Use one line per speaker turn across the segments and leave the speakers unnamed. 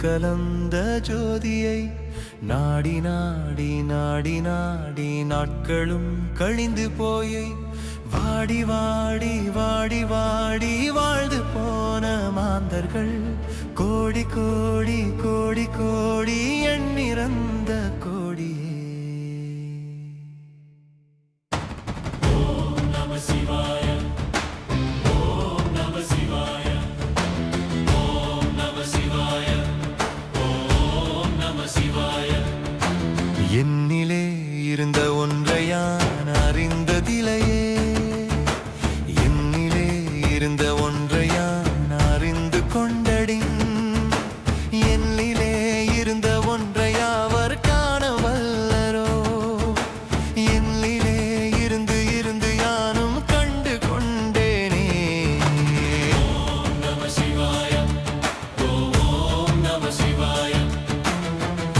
கலந்த ஜோதியை நாடி நாடி நாடி நாடி நாட்களும் கழிந்து போய் வாடி வாடி வாடி வாடி வாழ்ந்து போன மாந்தர்கள் கோடி கோடி கோடி கோடி எண்ணிறந்த கோடியே. ஓம் நம சிவாய, ஓம் நம சிவாய, ஓம் நம சிவாய, ஓம் நம சிவாய. என்னிலே இருந்த ஒன்றை யான் அறிந்ததிலையே, என்னிலே இருந்த ஒன்றை யான் அறிந்து கொண்டடின், என்னிலே இருந்த ஒன்றை அவர் காண வல்லரோ, என்னிலே இருந்து இருந்து யானும் கண்டு கொண்டேனே. ஓம் நம சிவாய, ஓம் நம சிவாய,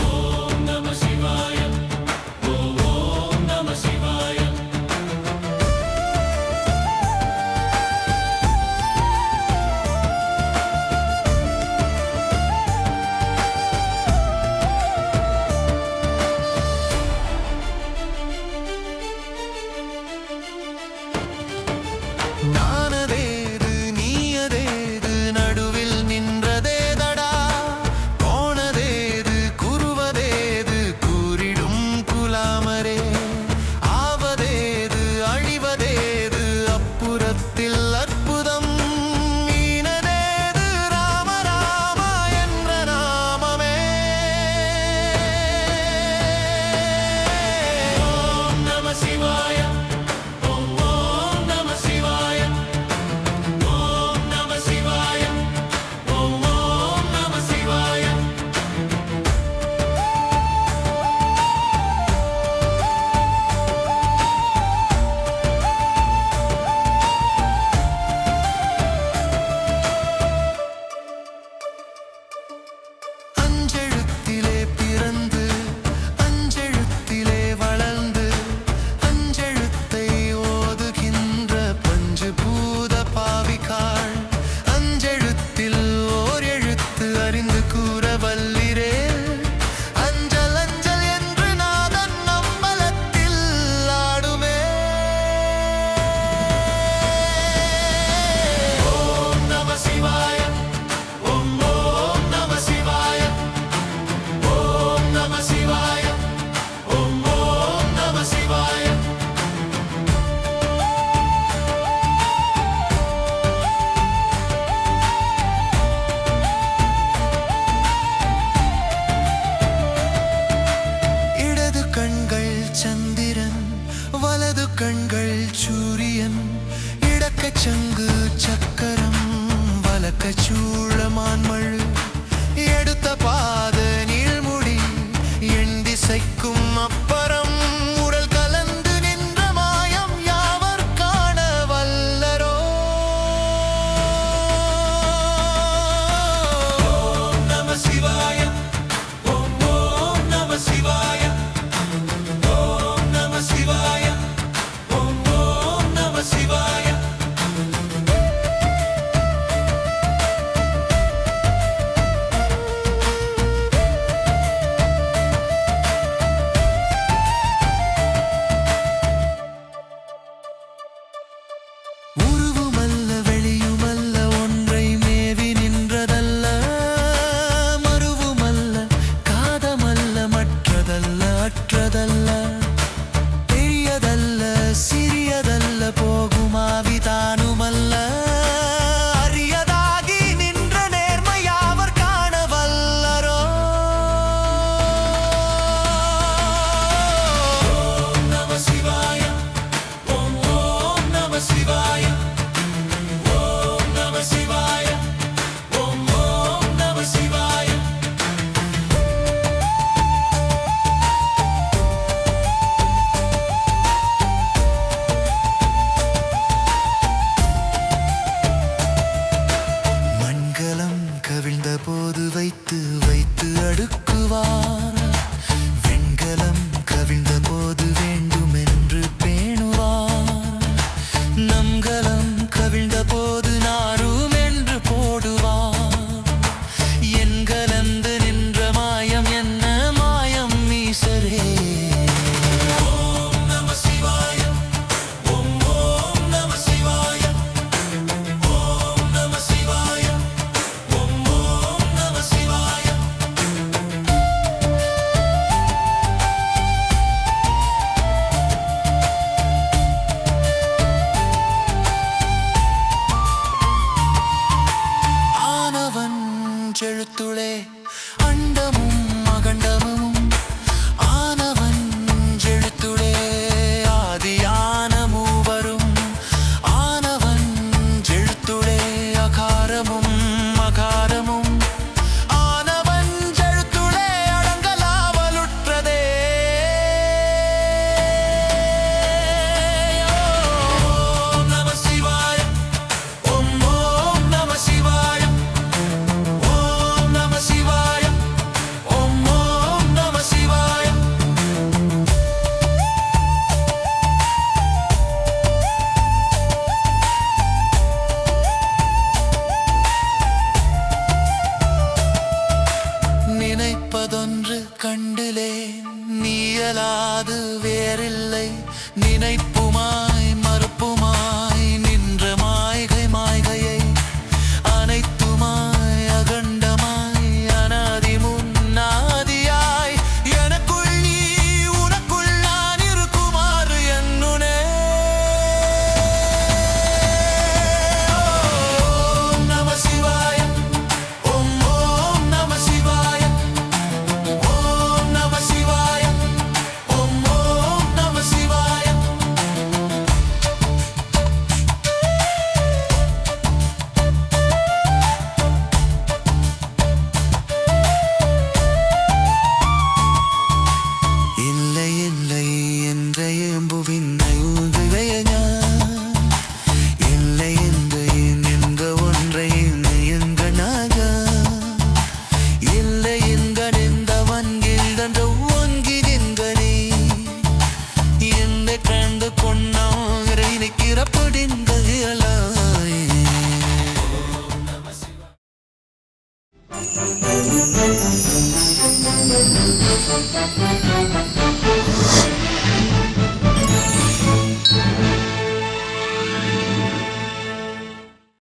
ஓம் நம சிவாய, ஓம் நம சிவாய. நானதேது நீயதேது நடுவில் நின்றதேதடா, போனதேது குருவதேது கூறிடும் குலாமரே, ஆவதேது அழிவதேது அப்புறத்தில் அற்புதம், ஈனதேது ராம ராம என்ற நாமமே. ஓம் நம சிவாய, ஓம் ஓம் நம சிவாய, ஓம் நம சிவாய, ஓம் ஓம் நம சிவாய. அஞ்செழுத்திலே பிறந்து அஞ்செழுத்திலே வளர்ந்து அஞ்செழுத்தை ஓதுகின்ற பஞ்சு பூத பாவிகாள், அஞ்செழுத்தில் ஓர் எழுத்து அறிந்து கூற வல்லிரே, அஞ்சல் அஞ்சல் என்று நாதன் அம்பலத்தில் ஆடுமே. ஓம் நம சிவாய, ஓம் ஓம் நம சிவாய, ஓம் நம சிவாய, ஓம் ஓம் நம சிவாய. இடது கண்கள் சந்திரன், வலது கண்கள் சூரியன், இடக்கச் சங்கு சக்கரம், வலக்கச் சூழமான்மழு, எடுத்த பாத நீள்முடி, எண் திசைக்கும் அப்பறம் உடல் கலந்து நின்ற மாயம் யாவர் காண வல்லரோ. ஓம் நம சிவாய, ஓம் ஓம் நம சிவாய, ஓம் நம சிவாய, ஓம் ஓம் நம சிவாய. உருவுமல்ல வெளியுமல்ல ஒன்றை மேவி நின்றதல்ல, மருவுமல்ல காதமல்ல மற்றதல்ல அற்றதல்ல, பெரியதல்ல சிறியதல்ல போகுமாவிதானுமல்ல, அரியதாகி நின்ற நேர்மையாவர் காண வல்லரோ. ஓம் நம சிவாய, ஓம் ஓம் நம சிவாய, ஓம் நம சிவாய, ஓம் ஓம் நம சிவாய. மண்கலம் கவிழ்ந்த போது வைத்து வைத்து அடுக்குவார், வெண்கலம் கவிழ்ந்த போது வேண்டுமென்று பேணுவார், நம்கலம் கவிழ்ந்த போது நாரும் என்று போடுவார், எண்கலந்து செழுத்துளே அண்டமும் அகண்டமும் ஆனவன் செழுத்துளே ஆதியான மூவரும் ஆனவன் செழுத்துளே அகாரமும் அகாரமும் ஆனவன் செழுத்துளே அடங்கலாவலுற்றதே ஓம் நம சிவாய ஓம் ஓம் நம சிவாய ஓம் நம சிவாய ஓம் ஓம் நம சிவாய நினைப்பதொன்று கண்டிலே நீயலாது வேறில்லை நினைப்புமாய் மறுப்புமாய் நின்ற மாய்கை மாய்கையை அனைத்துமாய் அகண்டமாய் அனாதி முன்னாதியாய் எனக்குள் நீ உனக்குள் நான் இருக்குமாறு என்னுனே ஓம் நம சிவாய ஓம் ஓம் நம சிவாய ஓம் நம சிவாய ஓம் ஓம் நம சிவாய இல்லை இல்லை என்ற ஏம்புவின் ஐந்துகைய ஞான் இல்லை என்று என்க ஒன்றை எங்கனாக இல்லை எங்கெந்தவன் என்ற ஒன்கிரிந்தனே என்னை கண்டு கொண்டாரை நிற்கிறப்படின்றாய்